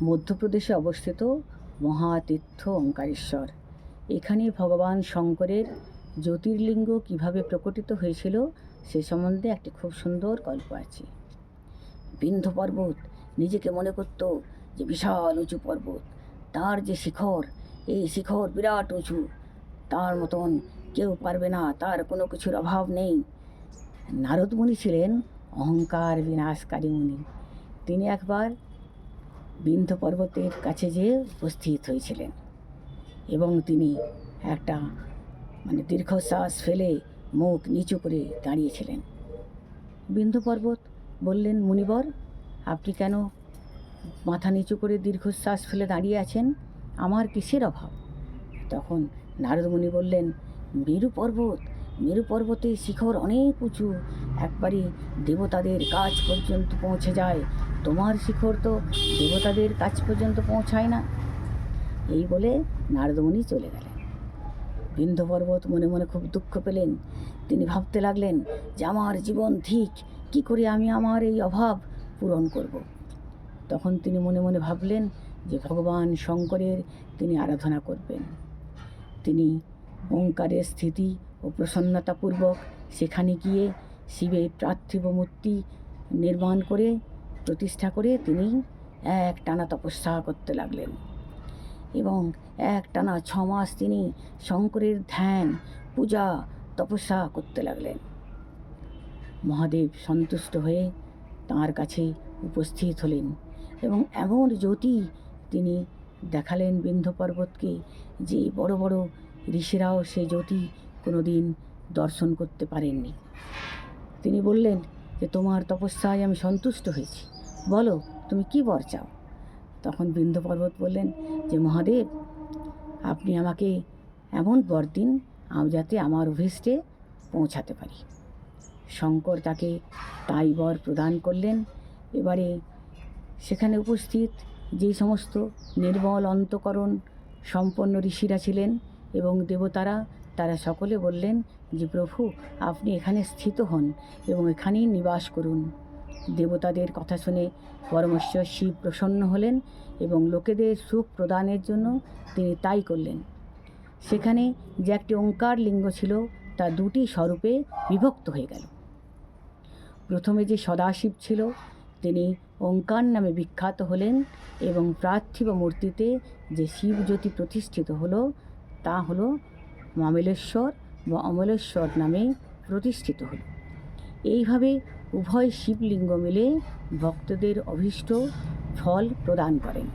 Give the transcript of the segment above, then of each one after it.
মধ্যপ্রদেশে অবস্থিত মহাতীর্থ ওঙ্কারেশ্বর। এখানে ভগবান শঙ্করের জ্যোতির্লিঙ্গ কিভাবে প্রকটিত হয়েছিল সে সম্বন্ধে একটি খুব সুন্দর গল্প আছে। বিন্ধ্য পর্বত নিজেকে মনে করত যে বিশাল উঁচু পর্বত, তার যে শিখর, এই শিখর বিরাট উঁচু, তার মতন কেউ পারবে না, তার কোনো কিছুর অভাব নেই। নারদ মুনি ছিলেন অহংকার বিনাশকারী মুনি। তিনি একবার বিন্ধ্য পর্বতের কাছে যেয়ে উপস্থিত হয়েছিলেন এবং তিনি একটা দীর্ঘশ্বাস ফেলে মুখ নিচু করে দাঁড়িয়েছিলেন। বিন্ধ্য পর্বত বললেন, মুনিবর, আপনি কেন মাথা নিচু করে দীর্ঘশ্বাস ফেলে দাঁড়িয়ে আছেন? আমার কিসের অভাব? তখন নারদ মুনি বললেন, মেরু পর্বতের শিখর অনেক উঁচু, একবারে দেবতাদের কাছ পর্যন্ত পৌঁছে যায়। তোমার শিখর তো দেবতাদের কাছ পর্যন্ত পৌঁছায় না। এই বলে নারদ মুনি চলে গেলেন। বিন্ধ্য পর্বত মনে মনে খুব দুঃখ পেলেন। তিনি ভাবতে লাগলেন যে আমার জীবন ঠিক, কি করে আমি আমার এই অভাব পূরণ করব। তখন তিনি মনে মনে ভাবলেন যে ভগবান শঙ্করের তিনি আরাধনা করবেন। তিনি ওঙ্কারের স্থিতি ও প্রসন্নতাপূর্বক সেখানে গিয়ে শিবের পার্থিব মূর্তি নির্মাণ করে প্রতিষ্ঠা করে তিনি এক টানা তপস্যা করতে লাগলেন এবং এক টানা 6 মাস তিনি শঙ্করের ধ্যান, পূজা, তপস্যা করতে লাগলেন। মহাদেব সন্তুষ্ট হয়ে তাঁর কাছে উপস্থিত হলেন এবং এমন জ্যোতি তিনি দেখালেন বিন্ধ্য পর্বতকে যে বড় বড় ঋষিরাও সে জ্যোতি কোনো দিন দর্শন করতে পারেননি। তিনি বললেন যে তোমার তপস্যায় আমি সন্তুষ্ট হয়েছি, বলো তুমি কি বর চাও। তখন বিন্ধ্য পর্বত বললেন যে মহাদেব, আপনি আমাকে এমন বর দিন যাতে আমার অভীষ্টে পৌঁছাতে পারি। শঙ্কর তাকে তাই বর প্রদান করলেন। এবারে সেখানে উপস্থিত যে সমস্ত নির্মল অন্তঃকরণ সম্পন্ন ঋষিরা ছিলেন এবং দেবতারা, তারা সকলে বললেন যে প্রভু, আপনি এখানে স্থিত হন এবং এখানেই নিবাস করুন। দেবতাদের কথা শুনে পরমেশ্বর শিব প্রসন্ন হলেন এবং লোকেদের সুখ প্রদানের জন্য তিনি তাই করলেন। সেখানে যে একটি ওঙ্কার লিঙ্গ ছিল তা 2টি স্বরূপে বিভক্ত হয়ে গেল। প্রথমে যে সদাশিব ছিল তিনি ওঙ্কার নামে বিখ্যাত হলেন এবং পার্থিব মূর্তিতে যে শিব জ্যোতি প্রতিষ্ঠিত হলো তা হলো মমেলেশ্বর বা অমলেশ্বর নামে প্রতিষ্ঠিত হল। এইভাবে উভয় শিবলিঙ্গ মিলে ভক্তদের অভীষ্ট ফল প্রদান করেন।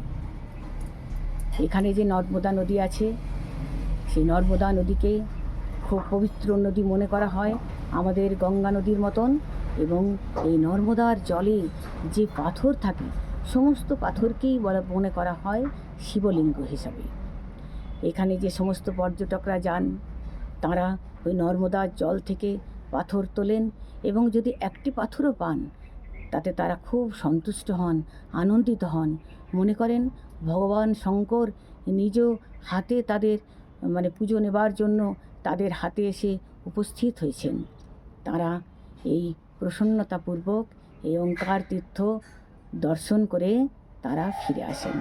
এখানে যে নর্মদা নদী আছে, সেই নর্মদা নদীকে খুব পবিত্র নদী মনে করা হয়, আমাদের গঙ্গা নদীর মতন। এবং এই নর্মদার জলে যে পাথর থাকে, সমস্ত পাথরকেই মনে করা হয় শিবলিঙ্গ হিসাবে। এখানে যে সমস্ত পর্যটকরা যান, তারা ওই নর্মদার জল থেকে পাথর তোলেন এবং যদি একটি পাথরও পান তাতে তারা খুব সন্তুষ্ট হন, আনন্দিত হন, মনে করেন ভগবান শঙ্কর নিজ হাতে তাদের পুজো নেবার জন্য তাদের হাতে এসে উপস্থিত হয়েছেন। তারা এই প্রসন্নতাপূর্বক এই ওঙ্কার তীর্থ দর্শন করে তারা ফিরে আসেন।